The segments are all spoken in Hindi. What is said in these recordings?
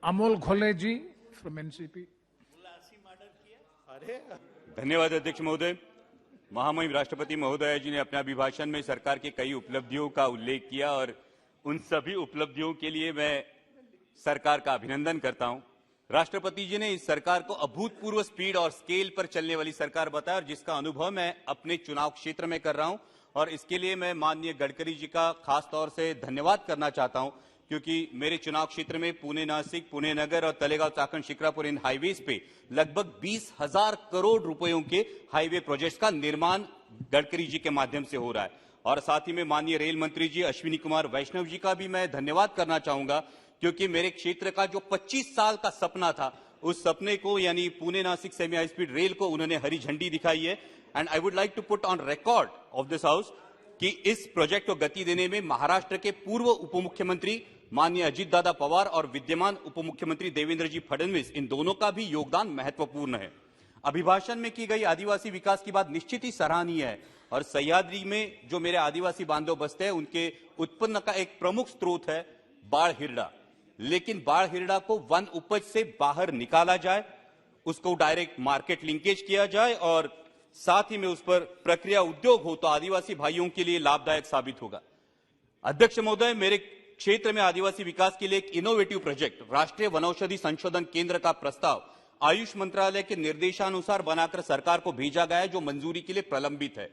Amol Gholeji from NCP. धन्यवाद अध्यक्ष महोदय। महामहिम राष्ट्रपति महोदय जी ने अपने अभिभाषण में सरकार के कई उपलब्धियों का उल्लेख किया और उन सभी उपलब्धियों के लिए मैं सरकार का अभिनंदन करता हूं। राष्ट्रपति जी ने इस सरकार को अभूतपूर्व स्पीड और स्केल पर चलने वाली सरकार बताया और जिसका अनुभव मैं अपने चुनाव क्षेत्र में कर रहा हूं और इसके लिए मैं माननीय गडकरी जी का खास तौर से धन्यवाद करना चाहता हूं, क्योंकि मेरे चुनाव क्षेत्र में पुणे नासिक, पुणे नगर और तलेगांव चाकण शिक्रापुर इन हाईवेज पे लगभग 20,000 करोड़ रुपयों के हाईवे प्रोजेक्ट्स का निर्माण गडकरी जी के माध्यम से हो रहा है। और साथ ही में माननीय रेल मंत्री जी अश्विनी कुमार वैष्णव जी का भी मैं धन्यवाद करना चाहूंगा, क्योंकि मेरे क्षेत्र का जो 25 साल का सपना था उस सपने को यानी Pune Nashik semi high speed rail को उन्होंने हरी झंडी दिखाई है। And I would like to put on record of this house कि इस प्रोजेक्ट को गति देने में महाराष्ट्र के पूर्व उप मुख्यमंत्री माननीय अजीत दादा पवार और विद्यमान उप मुख्यमंत्री देवेंद्र जी फडणवीस इन दोनों का भी योगदान महत्वपूर्ण है। अभिभाषण में की गई आदिवासी विकास की बात निश्चित ही सराहनीय है और सह्याद्री में जो मेरे आदिवासी बांधव बसते हैं उनके उत्पन्न का एक प्रमुख स्रोत है बाढ़ हिरडा। लेकिन बाढ़ हिरडा को वन उपज से बाहर निकाला जाए, उसको डायरेक्ट मार्केट लिंकेज किया जाए और साथ ही में उस पर प्रक्रिया उद्योग हो तो आदिवासी भाइयों के लिए लाभदायक साबित होगा। अध्यक्ष महोदय, मेरे क्षेत्र में आदिवासी विकास के लिए एक इनोवेटिव प्रोजेक्ट राष्ट्रीय वनौषधि संशोधन केंद्र का प्रस्ताव आयुष मंत्रालय के निर्देशानुसार बनाकर सरकार को भेजा गया है, जो मंजूरी के लिए प्रलंबित है।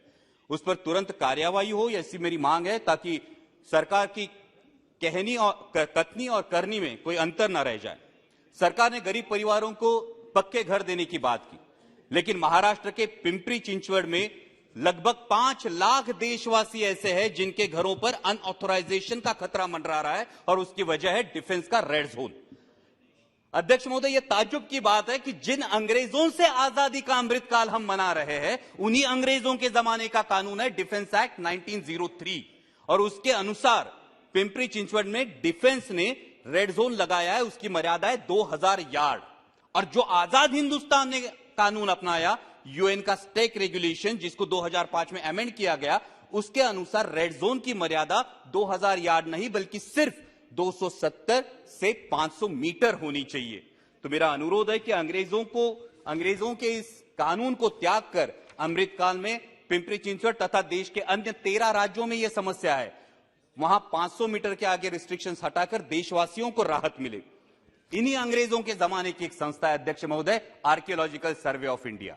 उस पर तुरंत कार्यवाही हो, ऐसी मेरी मांग है, ताकि सरकार की कथनी और करनी में कोई अंतर न रह जाए। सरकार ने गरीब परिवारों को पक्के घर देने की बात की, लेकिन महाराष्ट्र के पिंपरी चिंचवड़ में लगभग 5 लाख देशवासी ऐसे हैं जिनके घरों पर अनऑथराइजेशन का खतरा मंडरा रहा है और उसकी वजह है डिफेंस का रेड जोन। अध्यक्ष महोदय, यह ताज्जुब की बात है कि जिन अंग्रेजों से आजादी का अमृतकाल हम मना रहे हैं उन्हीं अंग्रेजों के जमाने का कानून है डिफेंस एक्ट 1903 और उसके अनुसार पिंपरी चिंचवड़ में डिफेंस ने रेड जोन लगाया है। उसकी मर्यादा है 2000 यार्ड और जो आजाद हिंदुस्तान ने कानून अपनाया यूएन का स्टेक रेगुलेशन, जिसको 2005 में अमेंड किया गया, उसके अनुसार रेड जोन की मर्यादा 2000 यार्ड नहीं बल्कि सिर्फ 270 से 500 मीटर होनी चाहिए। तो मेरा अनुरोध है कि अंग्रेजों के इस कानून को त्याग कर अमृतकाल में पिंपरी चिंचवड़ तथा देश के अन्य 13 राज्यों में यह समस्या है, वहां 500 मीटर के आगे रिस्ट्रिक्शंस हटाकर देशवासियों को राहत मिले। इन्हीं अंग्रेजों के जमाने की एक संस्था है अध्यक्ष महोदय, आर्कियोलॉजिकल सर्वे ऑफ इंडिया,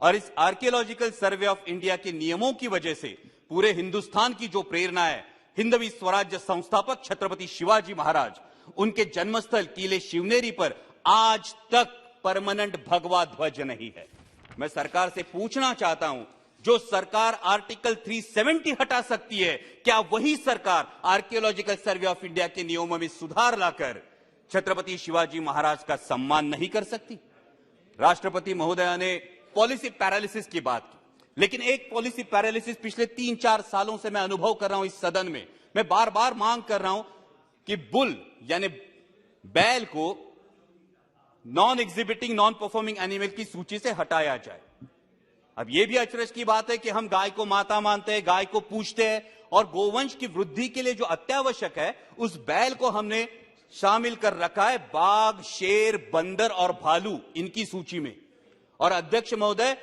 और इस आर्कियोलॉजिकल सर्वे ऑफ इंडिया के नियमों की वजह से पूरे हिंदुस्तान की जो प्रेरणा है, हिंदवी स्वराज्य संस्थापक छत्रपति शिवाजी महाराज, उनके जन्मस्थल किले शिवनेरी पर आज तक परमानेंट भगवा ध्वज नहीं है। मैं सरकार से पूछना चाहता हूं, जो सरकार आर्टिकल 370 हटा सकती है, क्या वही सरकार आर्कियोलॉजिकल सर्वे ऑफ इंडिया के नियमों में सुधार लाकर छत्रपति शिवाजी महाराज का सम्मान नहीं कर सकती? राष्ट्रपति महोदया ने पॉलिसी पैरालिसिस की बात की, लेकिन एक पॉलिसी पैरालिसिस पिछले 3-4 सालों से मैं अनुभव कर रहा हूं इस सदन में। मैं बार बार मांग कर रहा हूं कि बुल यानी बैल को non exhibiting non performing animal की सूची से हटाया जाए। अब यह भी अचरज की बात है कि हम गाय को माता मानते हैं, गाय को पूजते हैं और गोवंश की वृद्धि के लिए जो अत्यावश्यक है उस बैल को हमने शामिल कर रखा है बाघ, शेर, बंदर और भालू इनकी सूची में। और अध्यक्ष महोदय,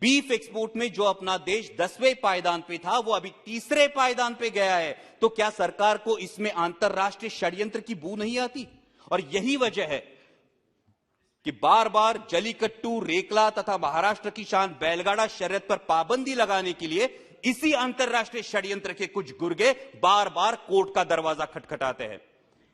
बीफ एक्सपोर्ट में जो अपना देश 10वें पायदान पे था वो अभी 3रे पायदान पे गया है। तो क्या सरकार को इसमें अंतरराष्ट्रीय षड्यंत्र की बू नहीं आती? और यही वजह है कि बार बार जलीकट्टू, रेकला तथा महाराष्ट्र की शान बैलगाड़ा शर्यत पर पाबंदी लगाने के लिए इसी अंतरराष्ट्रीय षड्यंत्र के कुछ गुर्गे बार बार कोर्ट का दरवाजा खटखटाते हैं।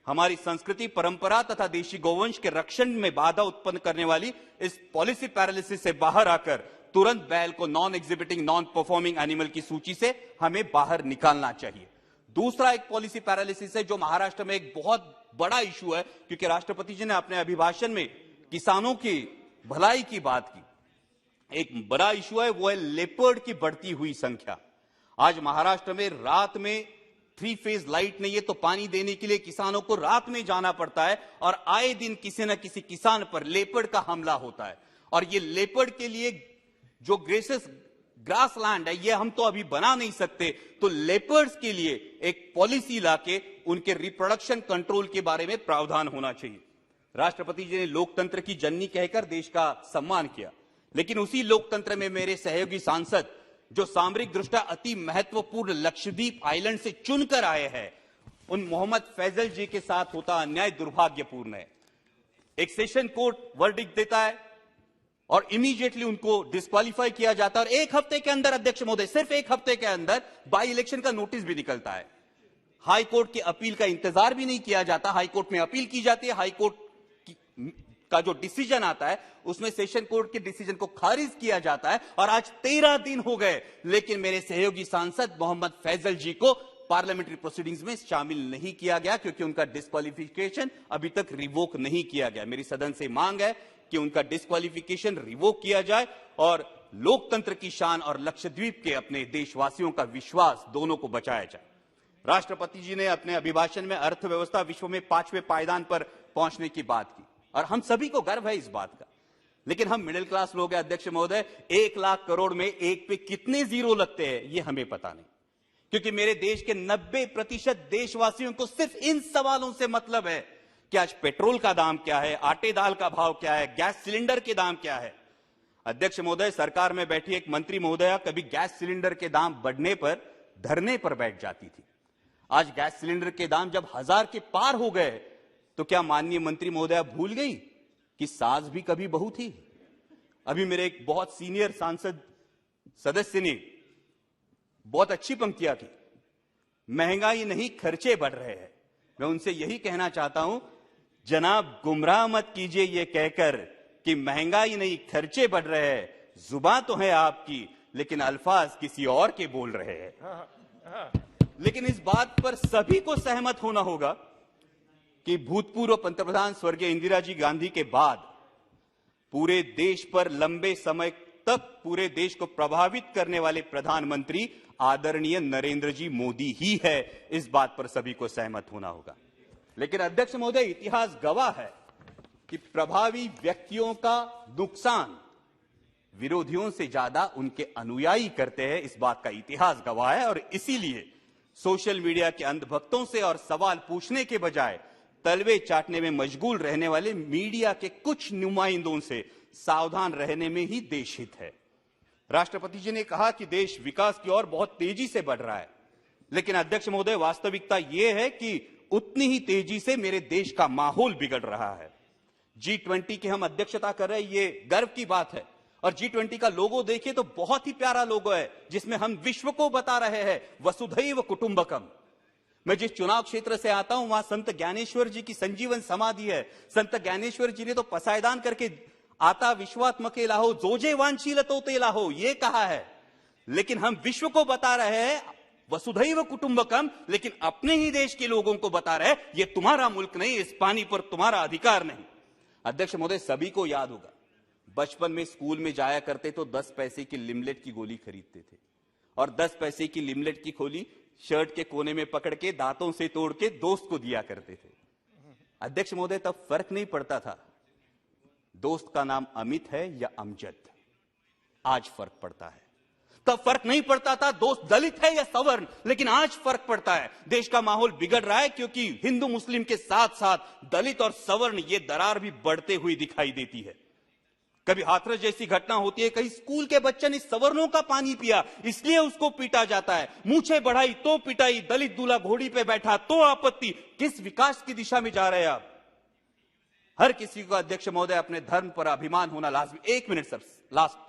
हमारी संस्कृति, परंपरा तथा देशी गोवंश के रक्षण में बाधा उत्पन्न करने वाली इस पॉलिसी पैरालिसिस से बाहर आकर तुरंत बैल को non exhibiting non performing animal की सूची से हमें बाहर निकालना चाहिए। दूसरा एक पॉलिसी पैरालिसिस है जो महाराष्ट्र में एक बहुत बड़ा इशू है, क्योंकि राष्ट्रपति जी ने अपने अभिभाषण में किसानों की भलाई की बात की। एक बड़ा इशू है वो है लेपर्ड की बढ़ती हुई संख्या। आज महाराष्ट्र में रात में 3 फेज लाइट नहीं है तो पानी देने के लिए किसानों को रात में जाना पड़ता है और आए दिन किसी न किसी किसान पर लेपर्ड का हमला होता है। और ये लेपर्ड के लिए जो ग्रेसेस ग्रास लैंड है, ये हम तो अभी बना नहीं सकते, तो लेपर्ड्स के लिए एक पॉलिसी लाके उनके रिप्रोडक्शन कंट्रोल के बारे में प्रावधान होना चाहिए। राष्ट्रपति जी ने लोकतंत्र की जननी कहकर देश का सम्मान किया, लेकिन उसी लोकतंत्र में मेरे सहयोगी सांसद जो सामरिक दृष्टया अति महत्वपूर्ण लक्षद्वीप आइलैंड से चुनकर आए हैं, उन मोहम्मद फैजल जी के साथ होता अन्याय दुर्भाग्यपूर्ण है। एक सेशन कोर्ट वर्डिक्ट देता है और इमीडिएटली उनको डिस्क्वालीफाई किया जाता है, और एक हफ्ते के अंदर, अध्यक्ष महोदय, सिर्फ एक हफ्ते के अंदर बाई इलेक्शन का नोटिस भी निकलता है। हाई कोर्ट की अपील का इंतजार भी नहीं किया जाता, हाई कोर्ट में अपील की जाती है, हाई कोर्ट का जो डिसीजन आता है उसमें सेशन कोर्ट के डिसीजन को खारिज किया जाता है, और आज 13 दिन हो गए, लेकिन मेरे सहयोगी सांसद मोहम्मद फैजल जी को पार्लियामेंट्री प्रोसीडिंग्स में शामिल नहीं किया गया, क्योंकि उनका डिस्क्वालिफिकेशन अभी तक रिवोक नहीं किया गया। मेरी सदन से मांग है कि उनका डिस्क्वालिफिकेशन रिवोक किया जाए और लोकतंत्र की शान और लक्षद्वीप के अपने देशवासियों का विश्वास दोनों को बचाया जाए। राष्ट्रपति जी ने अपने अभिभाषण में अर्थव्यवस्था विश्व में 5वें पायदान पर पहुंचने की बात की, और हम सभी को गर्व है इस बात का, लेकिन हम मिडिल क्लास लोग हैं अध्यक्ष महोदय, 1 लाख करोड़ में एक पे कितने जीरो लगते हैं ये हमें पता नहीं, क्योंकि मेरे देश के 90% देशवासियों को सिर्फ इन सवालों से मतलब है कि आज पेट्रोल का दाम क्या है, आटे दाल का भाव क्या है, गैस सिलेंडर के दाम क्या है। अध्यक्ष महोदय, सरकार में बैठी एक मंत्री महोदया कभी गैस सिलेंडर के दाम बढ़ने पर धरने पर बैठ जाती थी। आज गैस सिलेंडर के दाम जब 1000 के पार हो गए, तो क्या माननीय मंत्री महोदया भूल गई कि सास भी कभी बहू थी? अभी मेरे एक बहुत सीनियर सांसद सदस्य ने बहुत अच्छी पंक्तियां की, महंगाई नहीं खर्चे बढ़ रहे हैं। मैं उनसे यही कहना चाहता हूं, जनाब गुमराह मत कीजिए ये कहकर कि महंगाई नहीं खर्चे बढ़ रहे हैं। जुबान तो है आपकी, लेकिन अल्फाज किसी और के बोल रहे हैं। लेकिन इस बात पर सभी को सहमत होना होगा कि भूतपूर्व पंतप्रधान स्वर्गीय इंदिरा जी गांधी के बाद पूरे देश पर लंबे समय तक पूरे देश को प्रभावित करने वाले प्रधानमंत्री आदरणीय नरेंद्र जी मोदी ही है। इस बात पर सभी को सहमत होना होगा। लेकिन अध्यक्ष महोदय, इतिहास गवाह है कि प्रभावी व्यक्तियों का नुकसान विरोधियों से ज्यादा उनके अनुयायी करते हैं। इस बात का इतिहास गवाह है, और इसीलिए सोशल मीडिया के अंधभक्तों से और सवाल पूछने के बजाय तलवे चाटने में मशगूल रहने वाले मीडिया के कुछ नुमाइंदों से सावधान रहने में ही देश हित है। राष्ट्रपति जी ने कहा कि देश विकास की ओर बहुत तेजी से बढ़ रहा है, लेकिन अध्यक्ष महोदय, वास्तविकता यह है कि उतनी ही तेजी से मेरे देश का माहौल बिगड़ रहा है। G20 की हम अध्यक्षता कर रहे हैं, ये गर्व की बात है, और G20 का लोगो देखिए तो बहुत ही प्यारा लोगो है, जिसमें हम विश्व को बता रहे हैं वसुधैव कुटुंबकम। मैं जिस चुनाव क्षेत्र से आता हूं, वहां संत ज्ञानेश्वर जी की संजीवन समाधि है। संत ज्ञानेश्वर जी ने तो पसायदान करके आता विश्वात्मके लाहो जोजे वांछीलतो ते लाहो ये कहा है, लेकिन हम विश्व को बता रहे हैं वसुधैव कुटुंबकम, लेकिन अपने ही देश के लोगों को बता रहे हैं ये तुम्हारा मुल्क नहीं, इस पानी पर तुम्हारा अधिकार नहीं। अध्यक्ष महोदय, सभी को याद होगा, बचपन में स्कूल में जाया करते तो 10 पैसे की लिमलेट की गोली खरीदते थे, और 10 पैसे की लिमलेट की गोली शर्ट के कोने में पकड़ के दांतों से तोड़ के दोस्त को दिया करते थे। अध्यक्ष महोदय, तब फर्क नहीं पड़ता था दोस्त का नाम अमित है या अमजद। आज फर्क पड़ता है। तब फर्क नहीं पड़ता था दोस्त दलित है या सवर्ण, लेकिन आज फर्क पड़ता है। देश का माहौल बिगड़ रहा है, क्योंकि हिंदू मुस्लिम के साथ साथ दलित और सवर्ण ये दरार भी बढ़ते हुई दिखाई देती है। कभी हाथरस जैसी घटना होती है, कहीं स्कूल के बच्चे ने सवर्णों का पानी पिया इसलिए उसको पीटा जाता है, मूछें बढ़ाई तो पिटाई, दलित दूल्हा घोड़ी पे बैठा तो आपत्ति। किस विकास की दिशा में जा रहे हैं आप? हर किसी को अध्यक्ष महोदय अपने धर्म पर अभिमान होना लाजमी। 1 मिनट सर, लास्ट।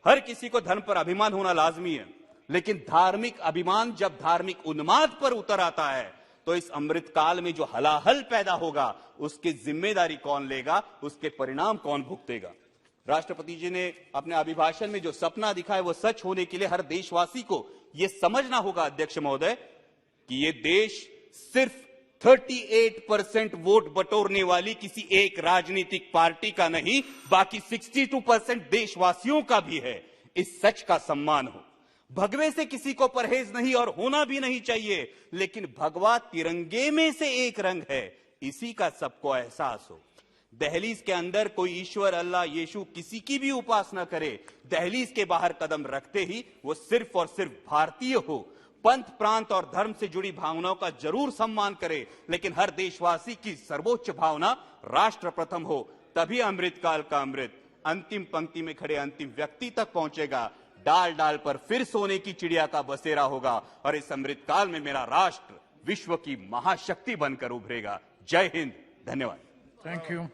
हर किसी को धर्म पर अभिमान होना लाजमी है, लेकिन धार्मिक अभिमान जब धार्मिक उन्माद पर उतर आता है तो इस अमृत काल में जो हलाहल पैदा होगा उसकी जिम्मेदारी कौन लेगा, उसके परिणाम कौन भुगतेगा? राष्ट्रपति जी ने अपने अभिभाषण में जो सपना दिखाया वो सच होने के लिए हर देशवासी को यह समझना होगा अध्यक्ष महोदय कि ये देश सिर्फ 38% वोट बटोरने वाली किसी एक राजनीतिक पार्टी का नहीं, बाकी 62% देशवासियों का भी है। इस सच का सम्मान हो। भगवे से किसी को परहेज नहीं और होना भी नहीं चाहिए, लेकिन भगवा तिरंगे में से एक रंग है, इसी का सबको एहसास हो। दहलीज के अंदर कोई ईश्वर, अल्लाह, यीशु किसी की भी उपासना करे, दहलीज के बाहर कदम रखते ही वो सिर्फ और सिर्फ भारतीय हो, पंथ, प्रांत और धर्म से जुड़ी भावनाओं का जरूर सम्मान करे, लेकिन हर देशवासी की सर्वोच्च भावना राष्ट्र प्रथम हो, तभी अमृतकाल का अमृत अंतिम पंक्ति में खड़े अंतिम व्यक्ति तक पहुंचेगा। डाल डाल पर फिर सोने की चिड़िया का बसेरा होगा और इस अमृतकाल में मेरा राष्ट्र विश्व की महाशक्ति बनकर उभरेगा। जय हिंद, धन्यवाद। Thank you.